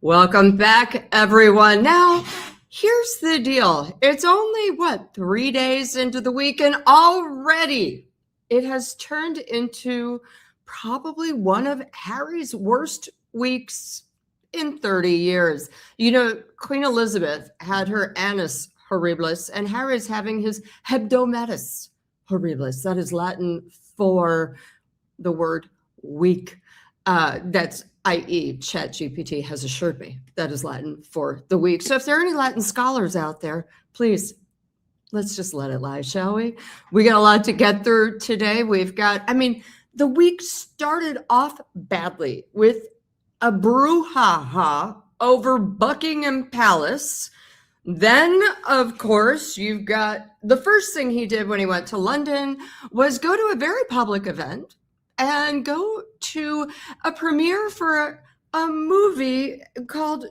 Welcome back, everyone. Now, here's the deal. It's only, 3 days into the week, and already it has turned into probably one of Harry's worst weeks in 30 years. You know, Queen Elizabeth had her Annus Horribilis, and Harry's having his Hebdomadus Horribilis. That is Latin for the word week. That's i.e. ChatGPT has assured me that is Latin for the week. So if there are any Latin scholars out there, please, let's just let it lie, shall we? We got a lot to get through today. The week started off badly with a brouhaha over Buckingham Palace. Then, of course, you've got the first thing he did when he went to London was go to a very public event and go to a premiere for a movie called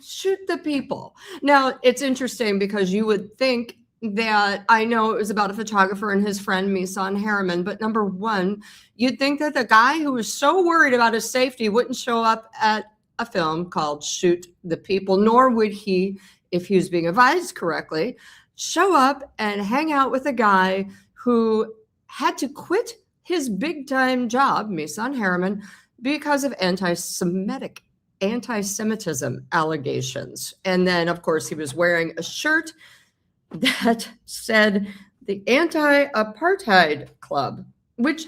Shoot the People. Now, it's interesting because you would think that, I know it was about a photographer and his friend, Misan Harriman, but number one, you'd think that the guy who was so worried about his safety wouldn't show up at a film called Shoot the People, nor would he, if he was being advised correctly, show up and hang out with a guy who had to quit his big-time job, Misan Harriman, because of anti-Semitism allegations. And then, of course, he was wearing a shirt that said the Anti-Apartheid Club, which,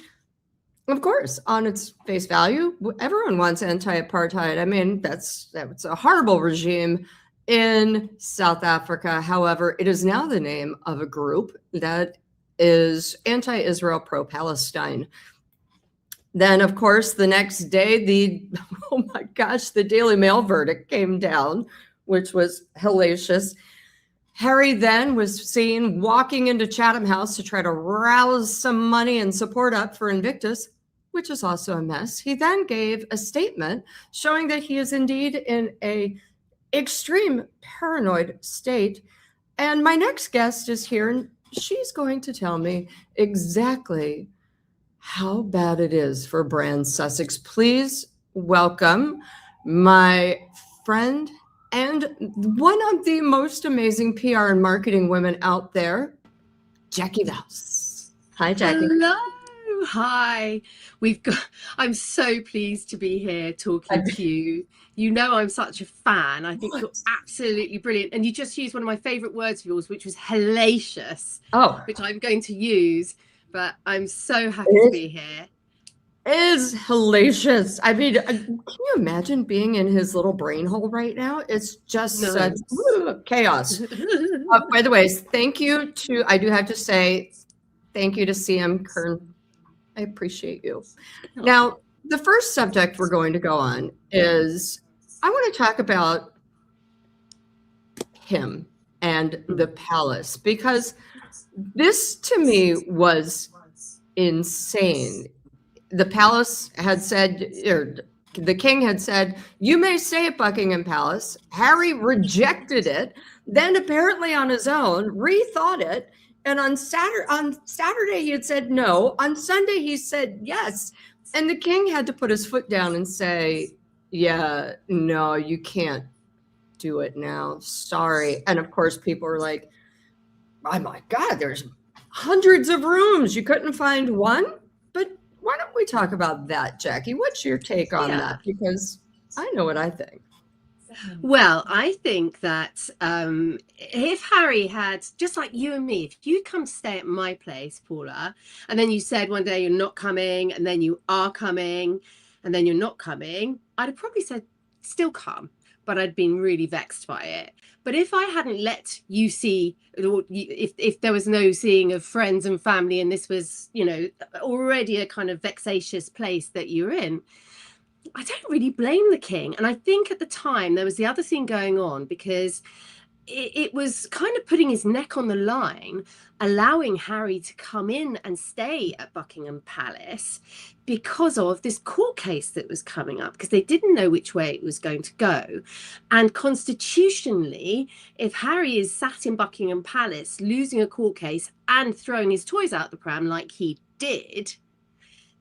of course, on its face value, everyone wants anti-apartheid. I mean, that's a horrible regime in South Africa. However, it is now the name of a group that is anti-Israel, pro-Palestine. Then, of course, the next day, the Daily Mail verdict came down, which was hellacious. Harry then was seen walking into Chatham House to try to rouse some money and support up for Invictus, which is also a mess. He then gave a statement showing that he is indeed in a extreme paranoid state. And my next guest is here, and she's going to tell me exactly how bad it is for Brand Sussex. Please welcome my friend and one of the most amazing PR and marketing women out there, Jackie Vause. Hi, Jackie. Hello. Hi. I'm so pleased to be here talking to you. You know I'm such a fan. I think you're absolutely brilliant. And you just used one of my favorite words of yours, which was hellacious, which I'm going to use. But I'm so happy to be here. It is hellacious. I mean, can you imagine being in his little brain hole right now? It's just such chaos. By the way, I do have to say, thank you to CM Kern. I appreciate you. Now, the first subject we're going to go on is I want to talk about him and the palace, because this to me was insane. The palace had said, or the king had said, you may stay at Buckingham Palace. Harry rejected it, then apparently on his own rethought it. And on Saturday, he had said no. On Sunday, he said yes. And the king had to put his foot down and say, yeah, no, you can't do it now. Sorry. And of course, people were like, oh my God, there's hundreds of rooms. You couldn't find one? But why don't we talk about that, Jackie? What's your take on that? Because I know what I think. Well, I think that if Harry had, just like you and me, if you'd come stay at my place, Paula, and then you said one day you're not coming, and then you are coming, and then you're not coming, I'd have probably said, still come, but I'd been really vexed by it. But if I hadn't let you see, if there was no seeing of friends and family, and this was, already a kind of vexatious place that you're in, I don't really blame the king. And I think at the time there was the other thing going on, because it was kind of putting his neck on the line, allowing Harry to come in and stay at Buckingham Palace because of this court case that was coming up, because they didn't know which way it was going to go. And constitutionally, if Harry is sat in Buckingham Palace losing a court case and throwing his toys out the pram like he did,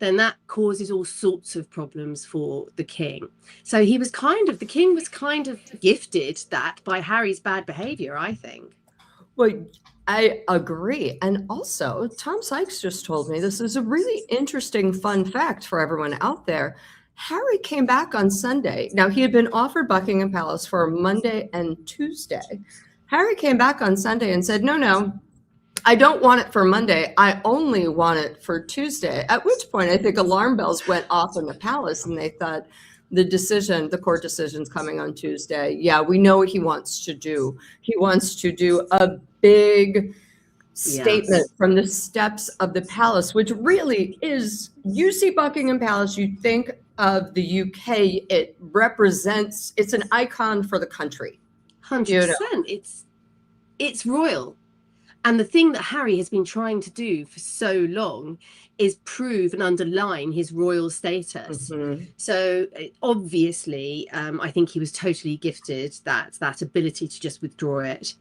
then that causes all sorts of problems for the king. So the king was kind of gifted that by Harry's bad behavior, I think. Well, I agree. And also, Tom Sykes just told me this is a really interesting fun fact for everyone out there. Harry came back on Sunday. Now, he had been offered Buckingham Palace for Monday and Tuesday. Harry came back on Sunday and said, no, I don't want it for Monday. I only want it for Tuesday. At which point, I think alarm bells went off in the palace and they thought, the court decision's coming on Tuesday. Yeah, we know what he wants to do. He wants to do a big statement from the steps of the palace, which really is, you see Buckingham Palace, you think of the UK, it represents, it's an icon for the country. 100%. You know? It's royal. And the thing that Harry has been trying to do for so long is prove and underline his royal status. So obviously, I think he was totally gifted that ability to just withdraw it.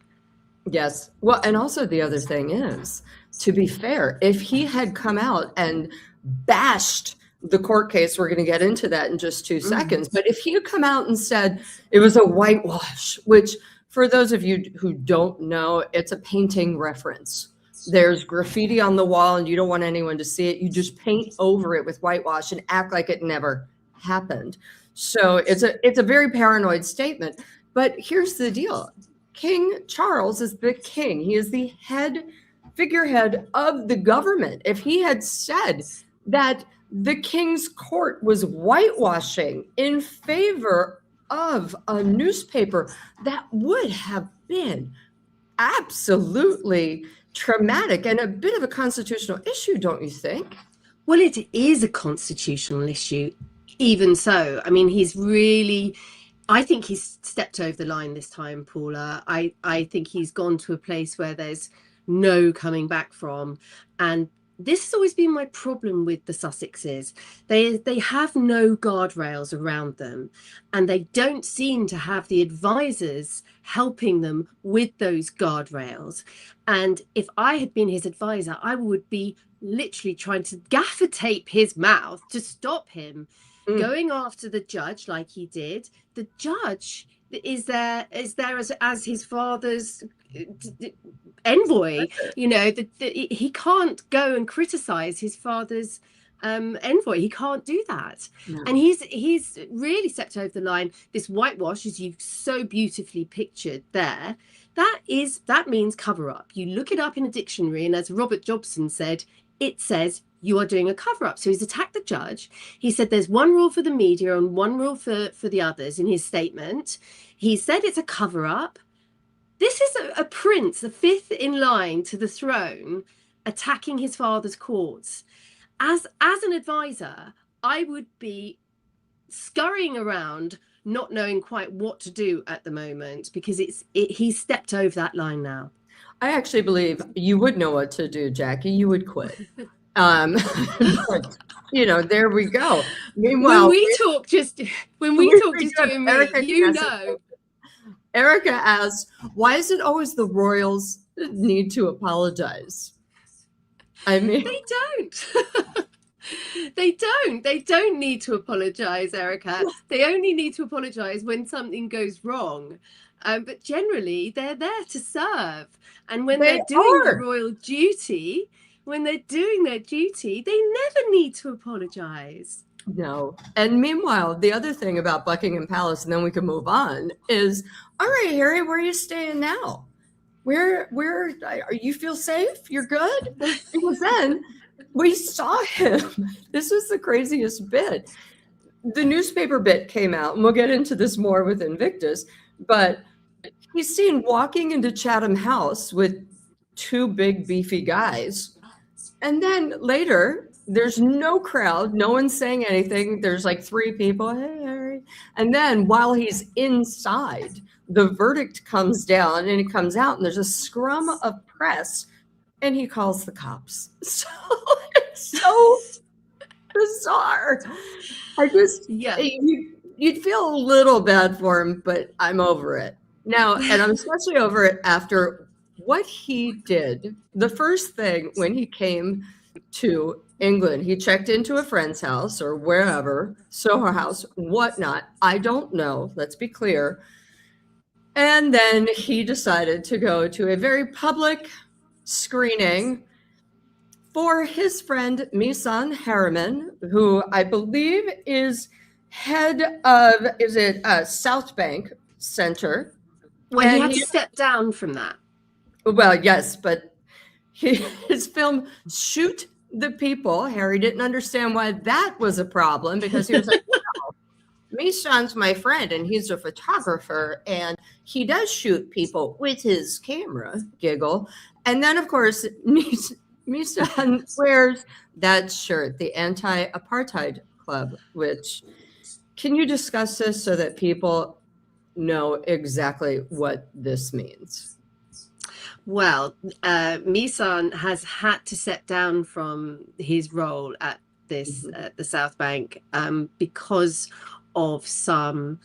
Yes. Well, and also the other thing is, to be fair, if he had come out and bashed the court case, we're going to get into that in just 2 seconds, but if he had come out and said it was a whitewash, which for those of you who don't know, it's a painting reference. There's graffiti on the wall and you don't want anyone to see it. You just paint over it with whitewash and act like it never happened. So it's a very paranoid statement. But here's the deal. King Charles is the king. He is the figurehead of the government. If he had said that the king's court was whitewashing in favor of a newspaper, that would have been absolutely traumatic and a bit of a constitutional issue, don't you think? Well, it is a constitutional issue, even so. I mean, I think he's stepped over the line this time, Paula. I think he's gone to a place where there's no coming back from. And this has always been my problem with the Sussexes. They have no guardrails around them, and they don't seem to have the advisors helping them with those guardrails. And if I had been his advisor, I would be literally trying to gaffer tape his mouth to stop him going after the judge like he did. The judge is there as his father's envoy. You know, he can't go and criticize his father's envoy. He can't do that. No. And he's really stepped over the line. This whitewash, as you've so beautifully pictured there, that means cover up. You look it up in a dictionary, and as Robert Jobson said, it says you are doing a cover-up. So he's attacked the judge. He said there's one rule for the media and one rule for the others in his statement. He said it's a cover-up. This is a prince, the fifth in line to the throne, attacking his father's courts. As an advisor, I would be scurrying around, not knowing quite what to do at the moment, because he's stepped over that line now. I actually believe you would know what to do, Jackie. You would quit. But, you know, there we go. Meanwhile, when we talk just you and me, you know. Erica asks, why is it always the royals that need to apologize? I mean, they don't. They don't need to apologize, Erica. They only need to apologize when something goes wrong. But generally, they're there to serve. And when they're doing their royal duty, they never need to apologize. No. And meanwhile, the other thing about Buckingham Palace, and then we can move on, is, all right, Harry, where are you staying now? Where are you feel safe? You're good? Because then we saw him. This was the craziest bit. The newspaper bit came out, and we'll get into this more with Invictus, but he's seen walking into Chatham House with 2 big beefy guys. And then later, there's no crowd. No one's saying anything. There's like 3 people. Hey, Harry. And then while he's inside, the verdict comes down and he comes out and there's a scrum of press and he calls the cops. So it's so bizarre. You'd feel a little bad for him, but I'm over it now. And I'm especially over it after what he did. The first thing when he came to England. He checked into a friend's house or wherever, Soho House, whatnot. I don't know. Let's be clear. And then he decided to go to a very public screening for his friend Misan Harriman, who I believe is head of, is it South Bank Center? Well, he had to step down from that. Well, yes, but his film Shoot the People, Harry didn't understand why that was a problem, because he was like, wow, Misan's my friend and he's a photographer and he does shoot people with his camera, giggle. And then, of course, Misan wears that shirt, the Anti-Apartheid Club, which, can you discuss this so that people know exactly what this means? Well, Misan has had to step down from his role at this the South Bank because of some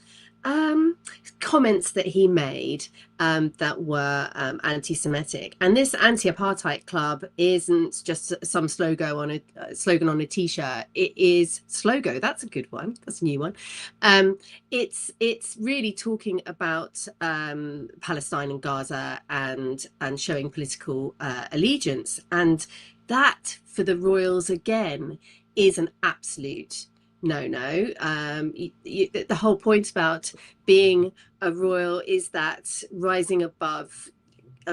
comments that he made that were anti-Semitic. And this anti-apartheid club isn't just some slogan on a t-shirt. It is Slogo. That's a good one. That's a new one. It's really talking about Palestine and Gaza and showing political allegiance. And that, for the royals again, is an absolute no. The whole point about being a royal is that rising above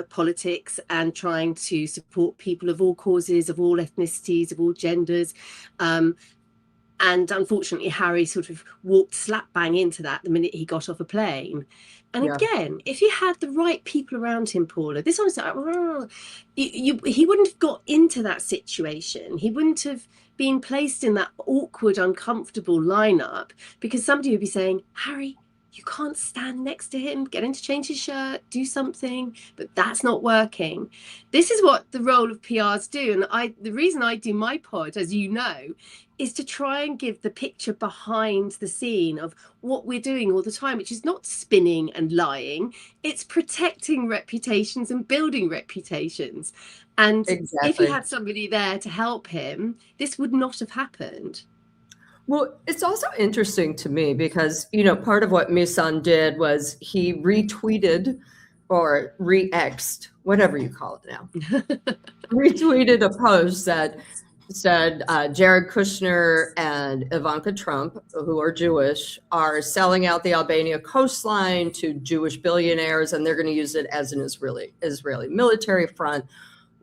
politics and trying to support people of all causes, of all ethnicities, of all genders. And unfortunately, Harry sort of walked slap bang into that the minute he got off a plane. And again, if he had the right people around him, Paula, this one's like, he wouldn't have got into that situation. He wouldn't have been placed in that awkward, uncomfortable lineup, because somebody would be saying, Harry, you can't stand next to him, get him to change his shirt, do something, but that's not working. This is what the role of PRs do. And the reason I do my pod, as you know, is to try and give the picture behind the scene of what we're doing all the time, which is not spinning and lying. It's protecting reputations and building reputations. And if he had somebody there to help him, this would not have happened. Well, it's also interesting to me because, you know, part of what Misan did was he retweeted or re-X'd, whatever you call it now, retweeted a post that said Jared Kushner and Ivanka Trump, who are Jewish, are selling out the Albania coastline to Jewish billionaires, and they're going to use it as an Israeli military front,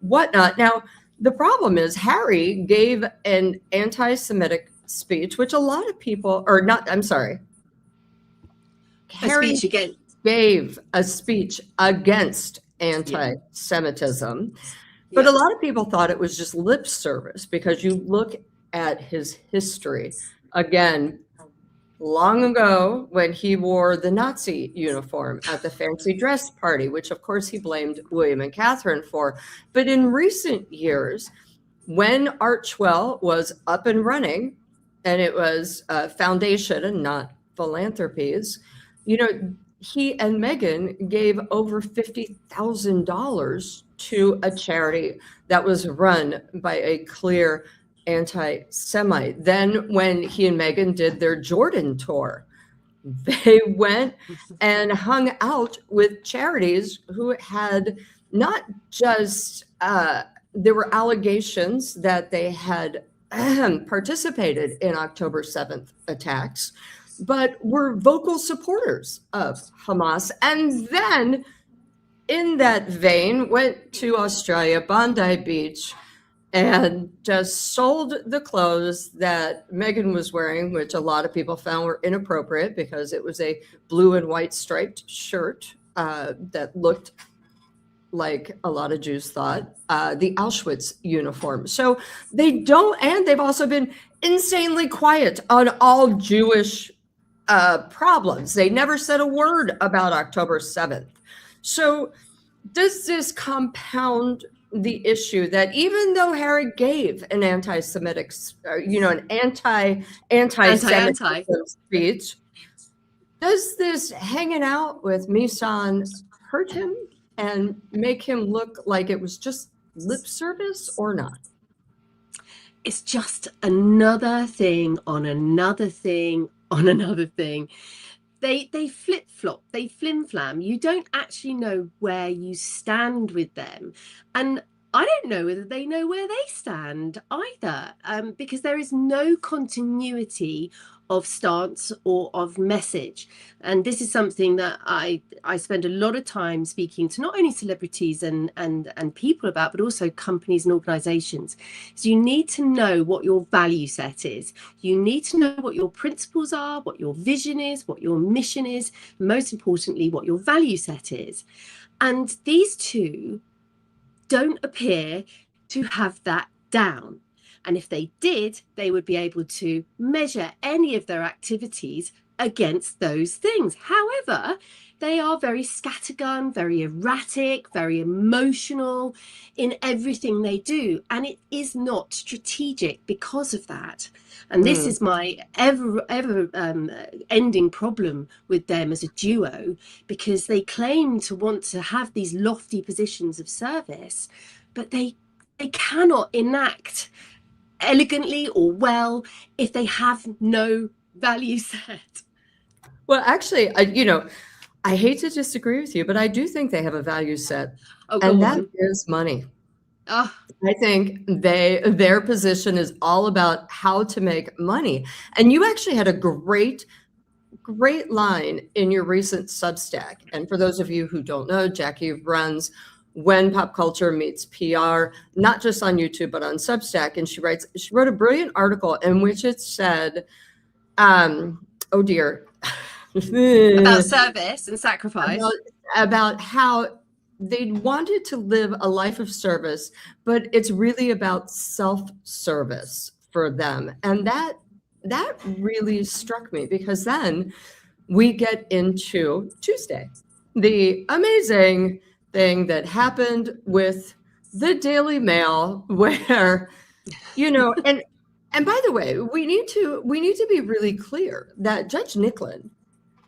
whatnot. Now, the problem is Harry gave an anti-Semitic speech, which a lot of people, or not, I'm sorry. Harry gave a speech against anti-Semitism. But a lot of people thought it was just lip service, because you look at his history. Again, long ago when he wore the Nazi uniform at the fancy dress party, which of course he blamed William and Catherine for. But in recent years, when Archwell was up and running, and it was a foundation and not philanthropies, you know, he and Meghan gave over $50,000 to a charity that was run by a clear anti-Semite. Then when he and Meghan did their Jordan tour, they went and hung out with charities who had not just, there were allegations that they had participated in October 7th attacks, but were vocal supporters of Hamas. And then in that vein, went to Australia, Bondi Beach, and just sold the clothes that Meghan was wearing, which a lot of people found were inappropriate because it was a blue and white striped shirt that looked like a lot of Jews thought, the Auschwitz uniform. So they don't, and they've also been insanely quiet on all Jewish problems. They never said a word about October 7th. So does this compound the issue that even though Harry gave an anti-Semitic, an anti-Semitic speech, does this hanging out with Misan hurt him and make him look like it was just lip service or not? it's just another thing on another thing on another thing. They flip-flop, they flim-flam. You don't actually know where you stand with them. And I don't know whether they know where they stand either, because there is no continuity of stance or of message. And this is something that I spend a lot of time speaking to not only celebrities and people about, but also companies and organizations. So you need to know what your value set is. You need to know what your principles are, what your vision is, what your mission is, most importantly, what your value set is. And these two don't appear to have that down. And if they did, they would be able to measure any of their activities against those things. However, they are very scattergun, very erratic, very emotional in everything they do. And it is not strategic because of that. And this is my ever ending problem with them as a duo, because they claim to want to have these lofty positions of service, but they cannot enact elegantly or well if they have no value set. Well, actually, I hate to disagree with you, but I do think they have a value set, and that is money. Oh. I think their position is all about how to make money. And you actually had a great line in your recent Substack. And for those of you who don't know, Jackie runs When Pop Culture Meets PR, not just on YouTube, but on Substack. And she wrote a brilliant article in which it said, oh dear. About service and sacrifice. About how they wanted to live a life of service, but it's really about self-service for them. And that really struck me, because then we get into Tuesday, the amazing thing that happened with the Daily Mail, where, and by the way, we need to be really clear that Judge Nicklin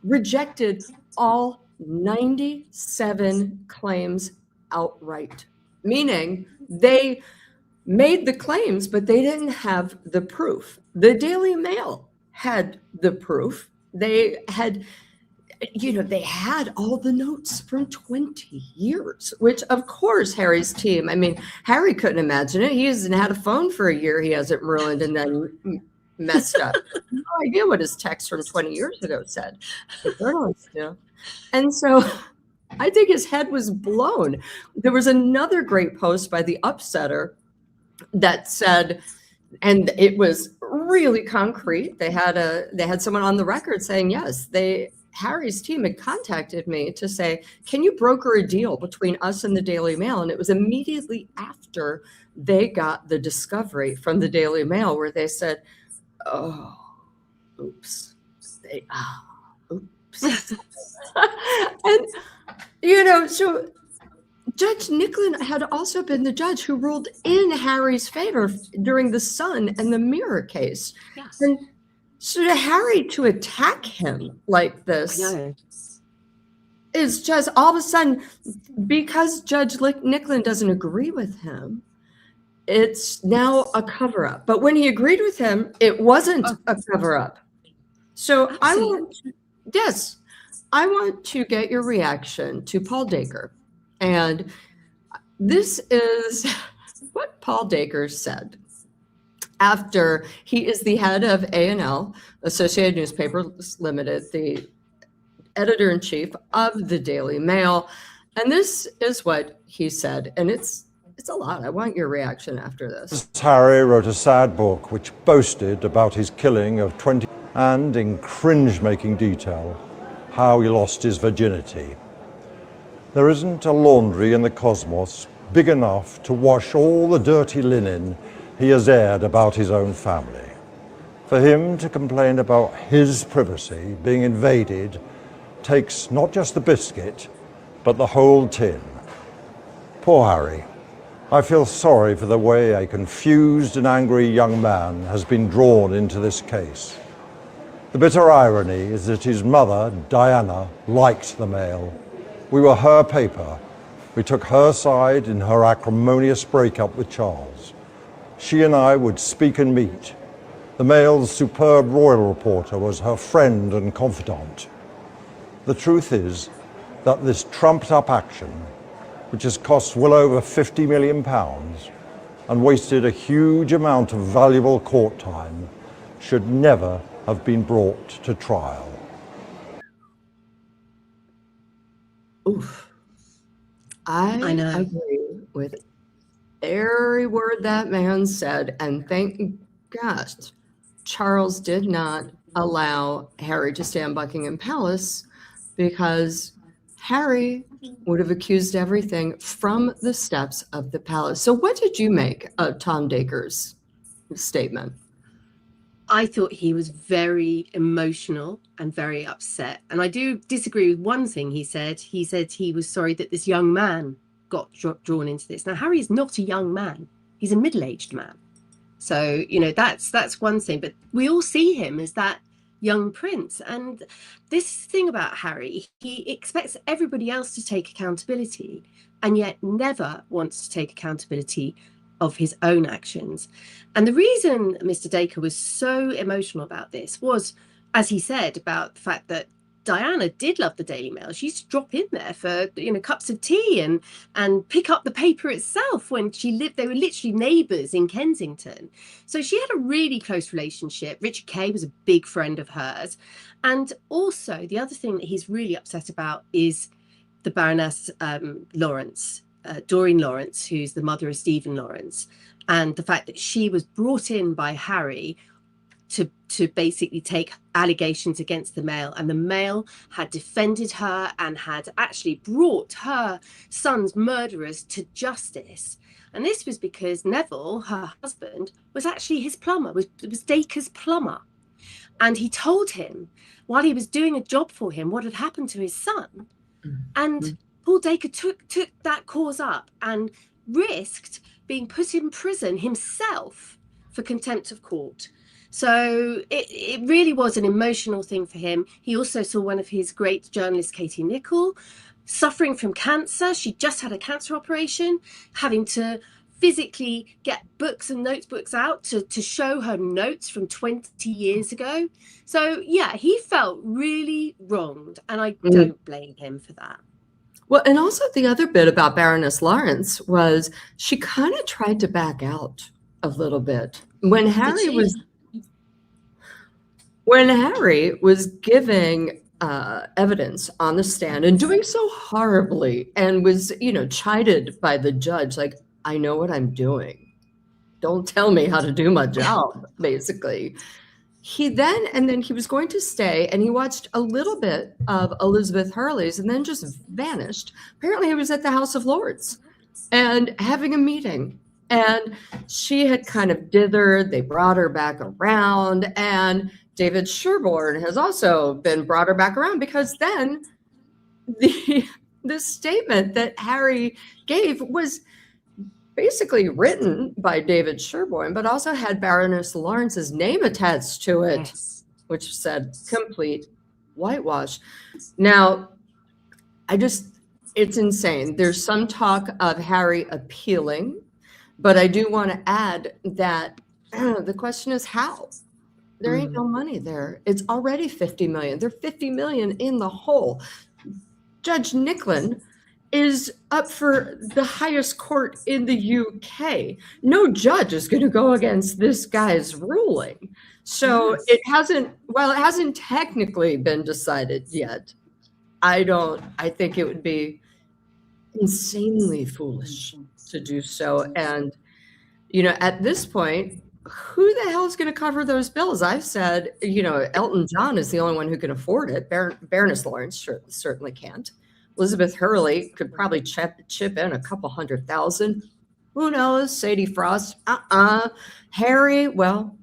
rejected all 97 claims outright, meaning they made the claims, but they didn't have the proof. The Daily Mail had the proof. They had all the notes from 20 years, which of course Harry's team, Harry couldn't imagine it. He hasn't had a phone for a year. He hasn't ruined and then messed up. No idea what his text from 20 years ago said. The journalists do. And so I think his head was blown. There was another great post by The Upsetter that said, and it was really concrete. They had someone on the record saying, yes, Harry's team had contacted me to say, can you broker a deal between us and the Daily Mail? And it was immediately after they got the discovery from the Daily Mail where they said, oh, oops. Oops. And, so Judge Nicklin had also been the judge who ruled in Harry's favor during the Sun and the Mirror case. Yes. And so Harry to attack him like this is just all of a sudden, because Judge Nicklin doesn't agree with him, it's now a cover-up. But when he agreed with him, it wasn't a cover-up. So Absolutely. I want to get your reaction to Paul Dacre. And this is what Paul Dacre said after he is the head of A&L, Associated Newspapers Limited, the editor-in-chief of the Daily Mail. And this is what he said. And it's a lot. I want your reaction after this. Harry wrote a sad book which boasted about his killing of 20 and in cringe-making detail how he lost his virginity. There isn't a laundry in the cosmos big enough to wash all the dirty linen he has aired about his own family. For him to complain about his privacy being invaded takes not just the biscuit, but the whole tin. Poor Harry. I feel sorry for the way a confused and angry young man has been drawn into this case. The bitter irony is that his mother, Diana, liked the Mail. We were her paper. We took her side in her acrimonious breakup with Charles. She and I would speak and meet. The Mail's superb royal reporter was her friend and confidant. The truth is that this trumped-up action, which has cost well over £50 million and wasted a huge amount of valuable court time, should never have been brought to trial. Oof. I know. agree with every word that man said, and thank gosh, Charles did not allow Harry to stay in Buckingham Palace, because Harry would have accused everything from the steps of the palace. So what did you make of Tom Dacre's statement? I thought he was very emotional and very upset. And I do disagree with one thing he said. He said he was sorry that this young man got drawn into this. Now, Harry is not a young man. He's a middle-aged man. So, you know, that's one thing. But we all see him as that young prince. And this thing about Harry, he expects everybody else to take accountability and yet never wants to take accountability of his own actions. And the reason Mr. Dacre was so emotional about this was, as he said, about the fact that Diana did love the Daily Mail. She used to drop in there for, you know, cups of tea and pick up the paper itself when she lived. They were literally neighbours in Kensington. So she had a really close relationship. Richard Kay was a big friend of hers. And also the other thing that he's really upset about is the Baroness Lawrence, Doreen Lawrence, who's the mother of Stephen Lawrence, and the fact that she was brought in by Harry to basically take allegations against the Mail, and the Mail had defended her and had actually brought her son's murderers to justice. And this was because Neville, her husband, was actually his plumber, was Dacre's plumber. And he told him while he was doing a job for him what had happened to his son. And Paul Dacre took that cause up and risked being put in prison himself for contempt of court. So it really was an emotional thing for him. He also saw one of his great journalists, Katie Nicholl, suffering from cancer. She just had a cancer operation, having to physically get books and notebooks out to show her notes from 20 years ago. So, yeah, he felt really wronged, and I don't blame him for that. Well, and also the other bit about Baroness Lawrence was she kind of tried to back out a little bit. When Harry was giving evidence on the stand and doing so horribly, and was, you know, chided by the judge, like, I know what I'm doing. Don't tell me how to do my job, basically. He then he was going to stay, and he watched a little bit of Elizabeth Hurley's and then just vanished. Apparently he was at the House of Lords and having a meeting, and she had kind of dithered. They brought her back around, and David Sherborne has also been brought her back around, because then the statement that Harry gave was basically written by David Sherborne, but also had Baroness Lawrence's name attached to it, yes, which said complete whitewash. Now, it's insane. There's some talk of Harry appealing, but I do want to add that the question is how. There ain't no money there. It's already 50 million. They're 50 million in the hole. Judge Nicklin is up for the highest court in the UK. No judge is going to go against this guy's ruling. So yes, it hasn't technically been decided yet. I think it would be insanely foolish to do so. And, you know, at this point, who the hell is going to cover those bills? I've said, you know, Elton John is the only one who can afford it. Baroness Lawrence certainly can't. Elizabeth Hurley could probably chip in a couple $100,000. Who knows? Sadie Frost. Harry, well,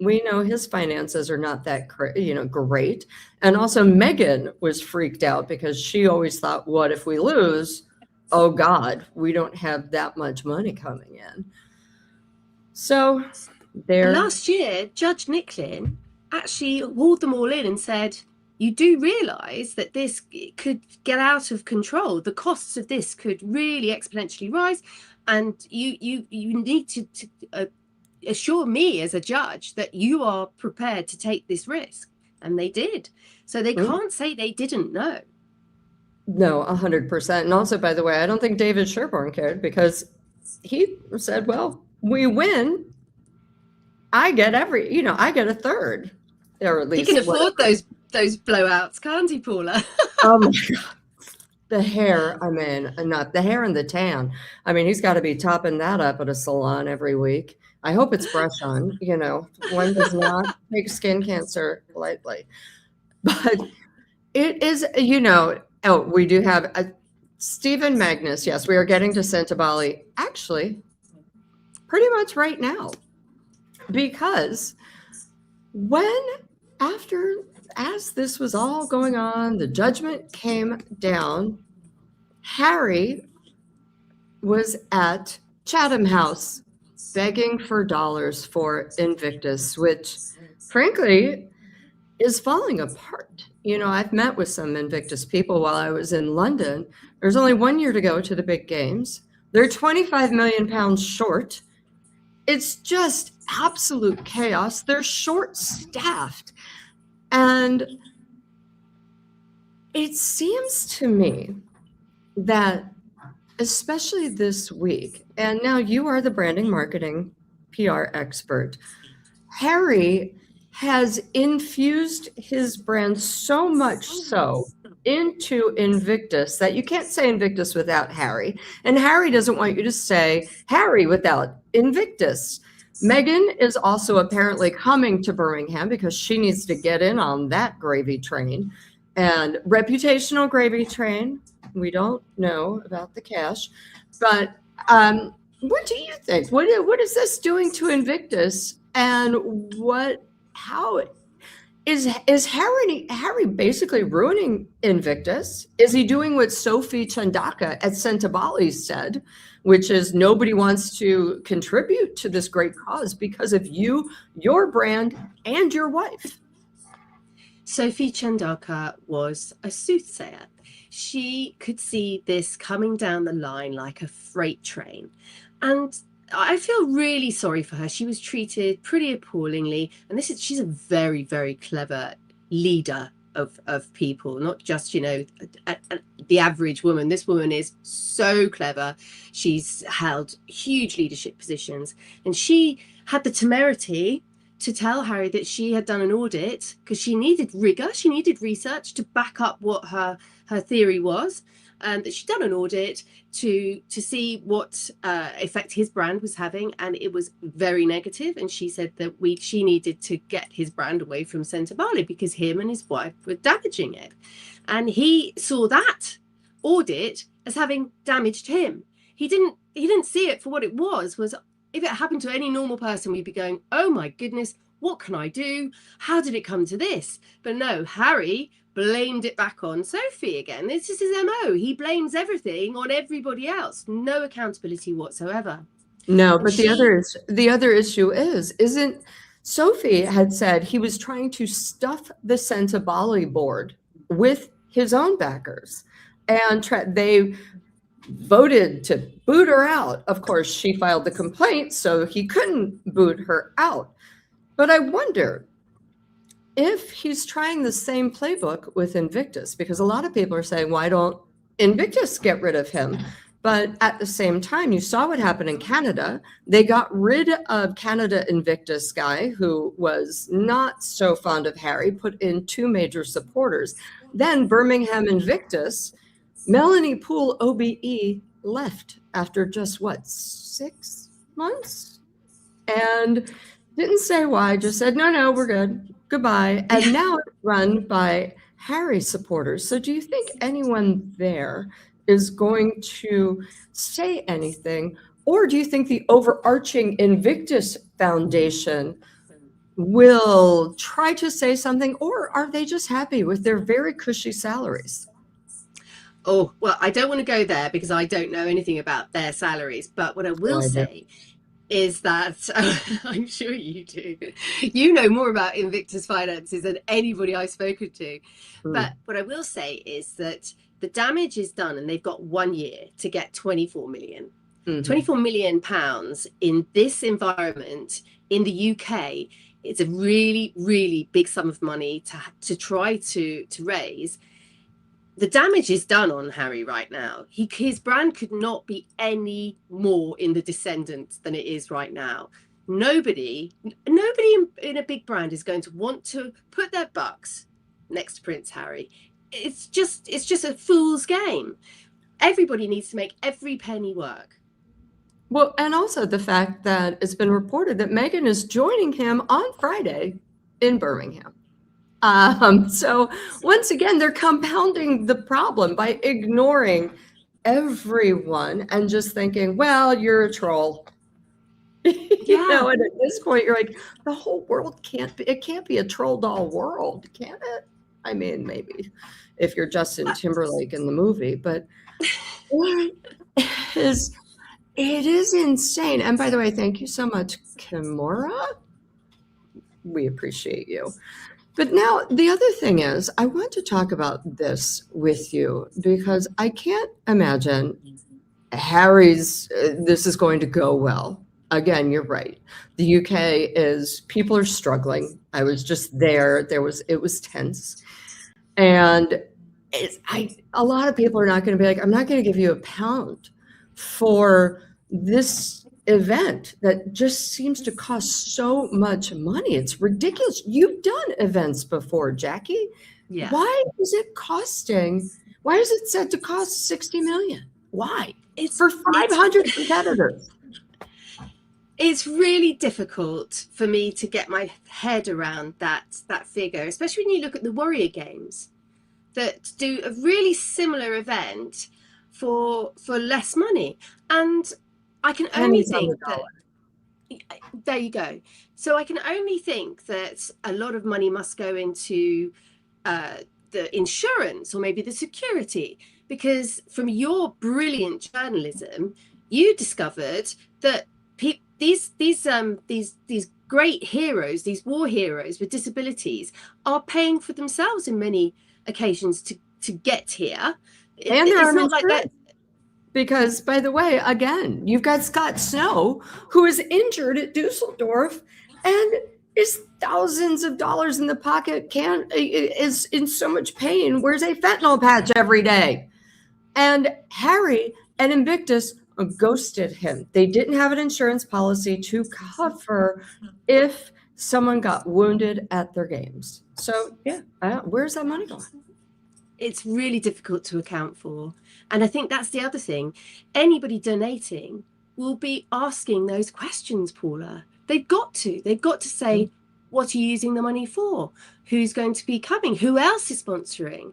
we know his finances are not that great. And also Meghan was freaked out because she always thought, what if we lose? Oh God, we don't have that much money coming in. So last year, Judge Nicklin actually hauled them all in and said, you do realise that this could get out of control. The costs of this could really exponentially rise, and you need to assure me as a judge that you are prepared to take this risk. And they did. So they can't say they didn't know. No, 100%. And also, by the way, I don't think David Sherborne cared, because he said, well, we win, I get I get a third, or at least he can afford those blowouts, can't he, Paula? Oh my God. The hair, I mean, not the hair and the tan. I mean, he's got to be topping that up at a salon every week. I hope it's brush on, one does not take skin cancer lightly. But it is, we do have Stephen Magnus. Yes, we are getting to Santibali actually pretty much right now, because as this was all going on, the judgment came down, Harry was at Chatham House begging for dollars for Invictus, which frankly is falling apart. I've met with some Invictus people while I was in London. There's only 1 year to go to the big games. They're 25 million pounds short. It's just absolute chaos. They're short-staffed. And it seems to me that, especially this week, and now you are the branding, marketing, PR expert, Harry has infused his brand so much so into Invictus that you can't say Invictus without Harry. And Harry doesn't want you to say Harry without Invictus. Meghan is also apparently coming to Birmingham because she needs to get in on that gravy train. And reputational gravy train, we don't know about the cash. But what do you think? What is this doing to Invictus? And how is Harry basically ruining Invictus? Is he doing what Sophie Chandaka at Santibali said, which is nobody wants to contribute to this great cause because of you, your brand, and your wife? Sophie Chandaka was a soothsayer. She could see this coming down the line like a freight train. And I feel really sorry for her. She was treated pretty appallingly. And she's a very, very clever leader of people, not just, the average woman. This woman is so clever. She's held huge leadership positions. And she had the temerity to tell Harry that she had done an audit because she needed rigor. She needed research to back up what her theory was. That she'd done an audit to see what effect his brand was having, and it was very negative. And she said that she needed to get his brand away from Santibali because him and his wife were damaging it. And he saw that audit as having damaged him. He didn't see it for what it was. If it happened to any normal person, we'd be going, oh my goodness, what can I do? How did it come to this? But no, Harry blamed it back on Sophie again. This is his MO. He blames everything on everybody else. No accountability whatsoever. No, but the other issue isn't Sophie had said he was trying to stuff the Santibali board with his own backers, and they voted to boot her out. Of course, she filed the complaint, so he couldn't boot her out. But I wonder if he's trying the same playbook with Invictus, because a lot of people are saying, why don't Invictus get rid of him? But at the same time, you saw what happened in Canada. They got rid of Canada Invictus guy who was not so fond of Harry, put in 2 major supporters. Then Birmingham Invictus, Melanie Poole OBE left after just 6 months? And didn't say why, just said, no, we're good. Goodbye. And now it's run by Harry supporters. So do you think anyone there is going to say anything? Or do you think the overarching Invictus Foundation will try to say something? Or are they just happy with their very cushy salaries? Oh, well, I don't want to go there because I don't know anything about their salaries. But what I will say is that I'm sure you do. You know more about Invictus finances than anybody I've spoken to. But what I will say is that the damage is done and they've got 1 year to get 24 million. 24 million pounds in this environment in the UK, it's a really, really big sum of money to try to raise. The damage is done on Harry right now. His brand could not be any more in the descendant than it is right now. Nobody in a big brand is going to want to put their bucks next to Prince Harry. It's just a fool's game. Everybody needs to make every penny work. Well, and also the fact that it's been reported that Meghan is joining him on Friday in Birmingham. So once again, they're compounding the problem by ignoring everyone and just thinking, well, you're a troll. You know, and at this point, you're like, the whole world can't be a troll doll world, can it? I mean, maybe if you're Justin Timberlake in the movie, but it is insane. And by the way, thank you so much, Kimura. We appreciate you. But now the other thing is, I want to talk about this with you because I can't imagine Harry's, this is going to go well. Again, you're right. The UK people are struggling. I was just there. It was tense. And a lot of people are not going to be like, I'm not going to give you a pound for this event that just seems to cost so much money. It's ridiculous. You've done events before, Jackie. Yeah. Why is it set to cost 60 million? Why? It's for 500 competitors. It's really difficult for me to get my head around that figure, especially when you look at the Warrior Games that do a really similar event for less money. And I can only think that, there you go. So I can only think that a lot of money must go into the insurance or maybe the security, because from your brilliant journalism, you discovered that these great heroes, these war heroes with disabilities, are paying for themselves in many occasions to get here. And they're not like that. Because, by the way, again, you've got Scott Snow, who is injured at Dusseldorf and is thousands of dollars in the pocket, is in so much pain, wears a fentanyl patch every day. And Harry and Invictus ghosted him. They didn't have an insurance policy to cover if someone got wounded at their games. So, yeah, where's that money going? It's really difficult to account for. And I think that's the other thing. Anybody donating will be asking those questions, Paula. They've got to say, what are you using the money for? Who's going to be coming? Who else is sponsoring?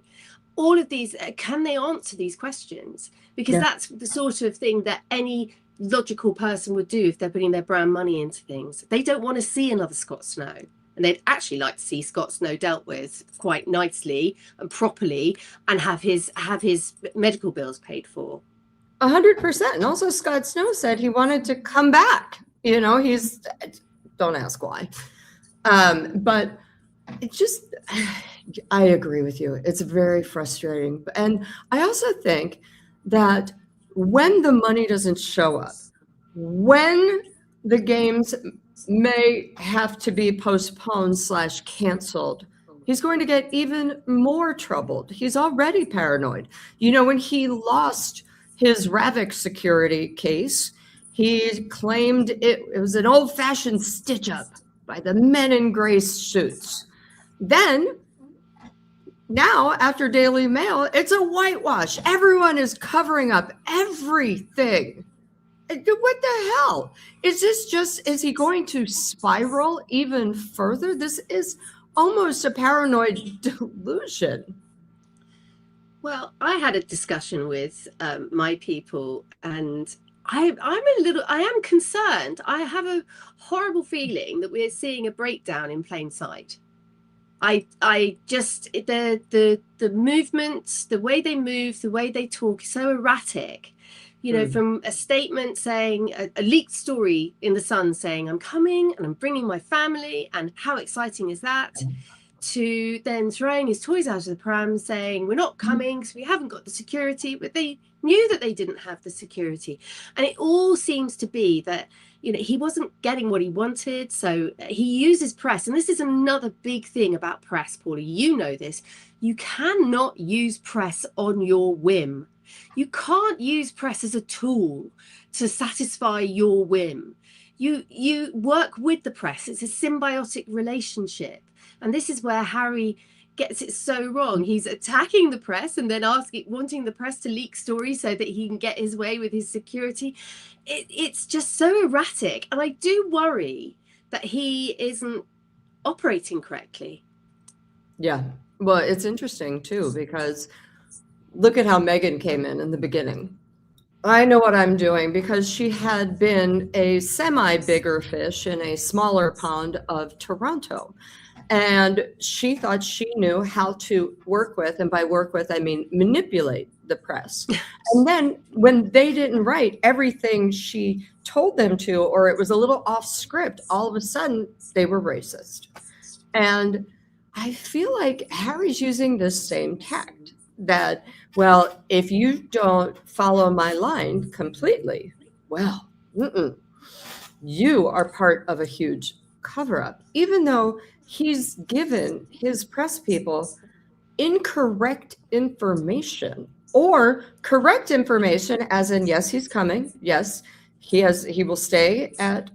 All of these, can they answer these questions? Because that's the sort of thing that any logical person would do if they're putting their brand money into things. They don't want to see another Scott Snow. And they'd actually like to see Scott Snow dealt with quite nicely and properly and have his medical bills paid for. 100%. And also Scott Snow said he wanted to come back. You know, don't ask why. But it just, I agree with you. It's very frustrating. And I also think that when the money doesn't show up, when the games may have to be postponed / canceled, he's going to get even more troubled. He's already paranoid. You know, when he lost his Ravik security case, he claimed it was an old-fashioned stitch-up by the men in gray suits. Then, now, after Daily Mail, it's a whitewash. Everyone is covering up everything. What the hell? Is he going to spiral even further? This is almost a paranoid delusion. Well, I had a discussion with my people, and I am concerned. I have a horrible feeling that we're seeing a breakdown in plain sight. I just, the movements, the way they move, the way they talk is so erratic. You know, from a statement saying, a leaked story in The Sun saying, I'm coming and I'm bringing my family, and how exciting is that? to then throwing his toys out of the pram, saying, we're not coming because we haven't got the security. But they knew that they didn't have the security. And it all seems to be that, he wasn't getting what he wanted. So he uses press. And this is another big thing about press, Paula. You know this. You cannot use press on your whim. You can't use press as a tool to satisfy your whim. You work with the press. It's a symbiotic relationship. And this is where Harry gets it so wrong. He's attacking the press and then wanting the press to leak stories so that he can get his way with his security. It's just so erratic. And I do worry that he isn't operating correctly. Yeah. Well, it's interesting too, because look at how Meghan came in the beginning. I know what I'm doing, because she had been a semi-bigger fish in a smaller pond of Toronto. And she thought she knew how to work with, and by work with, I mean manipulate the press. And then when they didn't write everything she told them to, or it was a little off script, all of a sudden they were racist. And I feel like Harry's using this same tact that, well, if you don't follow my line completely, well, you are part of a huge cover-up, even though he's given his press people incorrect information, or correct information as in, yes, he's coming. Yes, he will stay at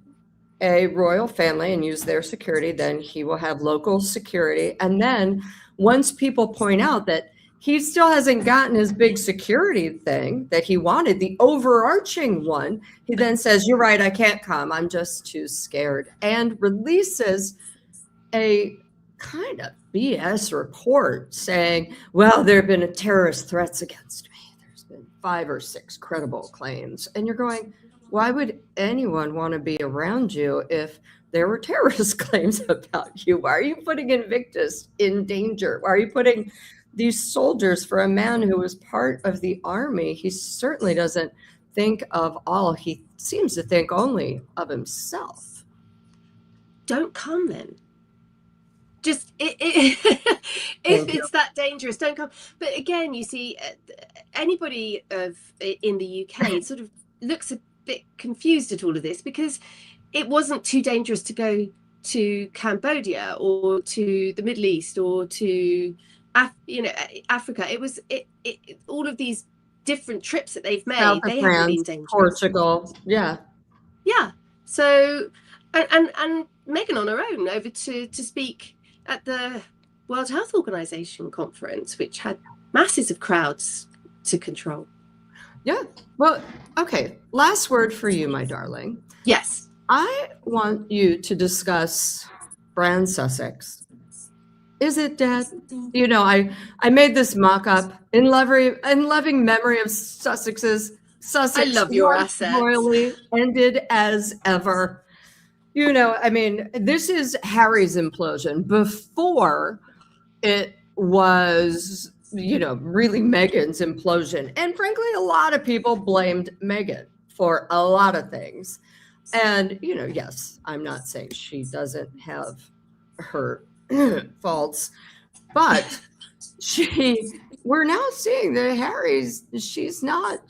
a royal family and use their security. Then he will have local security. And then once people point out that he still hasn't gotten his big security thing that he wanted, the overarching one, he then says, you're right, I can't come. I'm just too scared. And releases a kind of BS report saying, well, there have been terrorist threats against me. There's been 5 or 6 credible claims. And you're going, why would anyone want to be around you if there were terrorist claims about you? Why are you putting Invictus in danger? Why are you putting these soldiers, for a man who was part of the army? He certainly doesn't think of all. He seems to think only of himself. Don't come then. Just if it's that dangerous, don't come. But again, you see, anybody in the UK sort of looks a bit confused at all of this, because it wasn't too dangerous to go to Cambodia or to the Middle East or to Africa. It was all of these different trips that they've made. South They France, haven't been dangerous. Portugal, yeah. So and Meghan on her own over to speak at the World Health Organization conference, which had masses of crowds to control. Yeah. Well, okay. Last word for you, my darling. Yes. I want you to discuss Brand Sussex. Is it dead? I made this mock-up in loving memory of Sussex. I love your assets. Royally ended as ever. This is Harry's implosion. Before it was, really Meghan's implosion. And frankly, a lot of people blamed Meghan for a lot of things. And, yes, I'm not saying she doesn't have her faults, but we're now seeing that she's not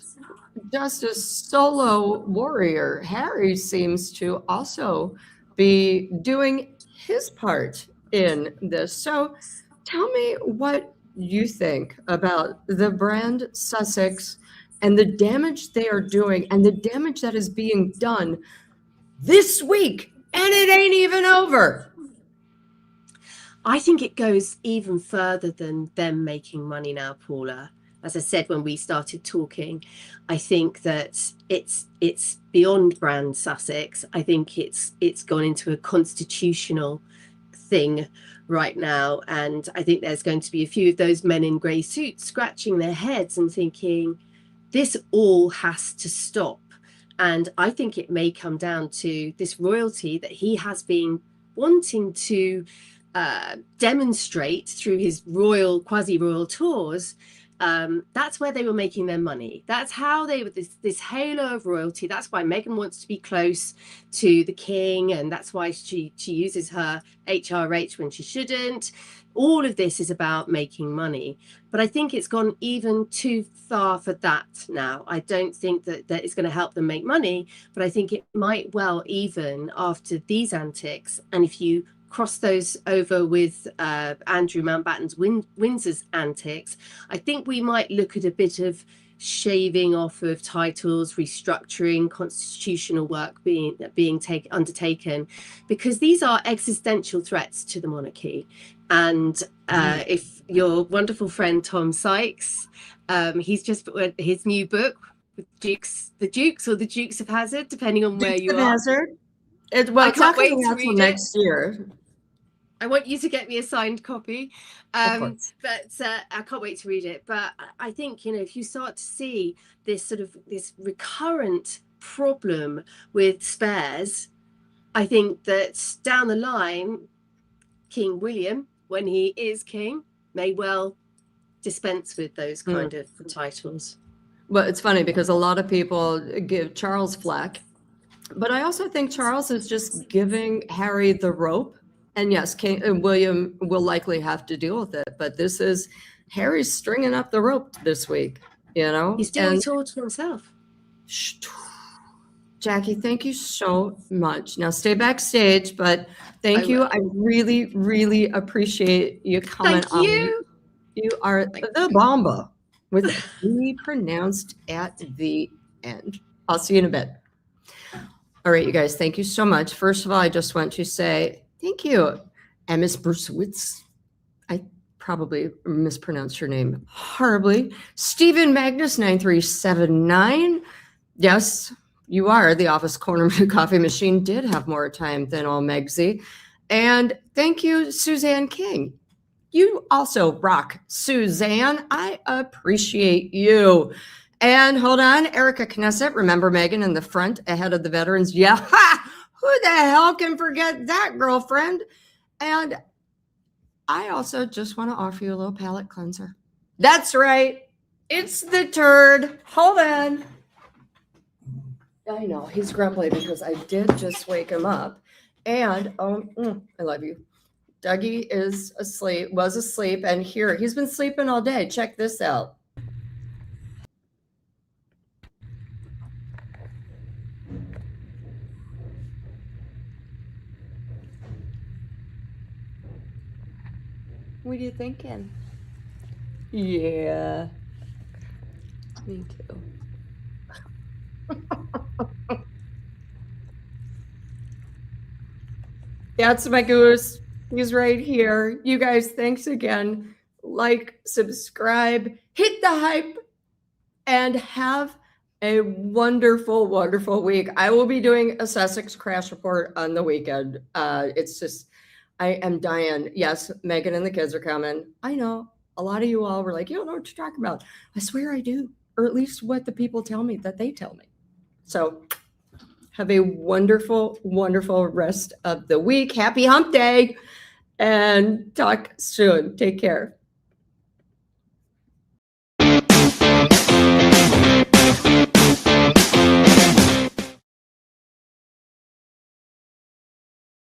just a solo warrior. Harry seems to also be doing his part in this. So tell me what you think about the Brand Sussex and the damage they are doing, and the damage that is being done this week, and it ain't even over. I think it goes even further than them making money now, Paula. As I said when we started talking, I think that it's beyond Brand Sussex. I think it's gone into a constitutional thing right now, and I think there's going to be a few of those men in grey suits scratching their heads and thinking, this all has to stop. And I think it may come down to this royalty that he has been wanting to demonstrate through his quasi-royal tours, that's where they were making their money. That's how they were this halo of royalty. That's why Meghan wants to be close to the king, and that's why she uses her HRH when she shouldn't. All of this is about making money, but I think it's gone even too far for that now. I don't think that it's going to help them make money, but I think it might well, even after these antics, and if you cross those over with Andrew Mountbatten's Windsor's antics, I think we might look at a bit of shaving off of titles, restructuring, constitutional work being undertaken, because these are existential threats to the monarchy. And if your wonderful friend Tom Sykes, he's just put his new book, the Dukes or the Dukes of Hazzard, depending on where you are. Hazzard. It's not coming out till next year. I want you to get me a signed copy, but I can't wait to read it. But I think, you know, if you start to see this recurrent problem with spares, I think that down the line, King William, when he is king, may well dispense with those kind of titles. Well, it's funny because a lot of people give Charles flack, but I also think Charles is just giving Harry the rope. And yes, William will likely have to deal with it, but this is Harry's stringing up the rope this week, you know? He's doing it all to himself. Jackie, thank you so much. Now stay backstage, but thank you. I really, really appreciate you coming on. Thank you. You are the bomba with a B pronounced at the end. I'll see you in a bit. All right, you guys, thank you so much. First of all, I just want to say thank you, Ms. Brucewitz. I probably mispronounced your name horribly. Stephen Magnus 9379. Yes, you are. The office corner coffee machine did have more time than old Megsy. And thank you, Suzanne King. You also rock, Suzanne. I appreciate you. And hold on, Erica Knesset. Remember Meghan in the front ahead of the veterans? Yeah. Ha! Who the hell can forget that, girlfriend? And I also just want to offer you a little palate cleanser. That's right. It's the turd. Hold on. I know he's grumbly because I did just wake him up. And I love you. Dougie is asleep, was asleep, and here he's been sleeping all day. Check this out. What are you thinking? Yeah, me too. That's my goose. He's right here. You guys, thanks again. Like, subscribe, hit the hype, and have a wonderful, wonderful week. I will be doing a Sussex crash report on the weekend. It's just, I am dying. Yes, Meghan and the kids are coming. I know a lot of you all were like, you don't know what you're talking about. I swear I do, or at least what the people tell me that they tell me. So have a wonderful, wonderful rest of the week. Happy hump day and talk soon. Take care.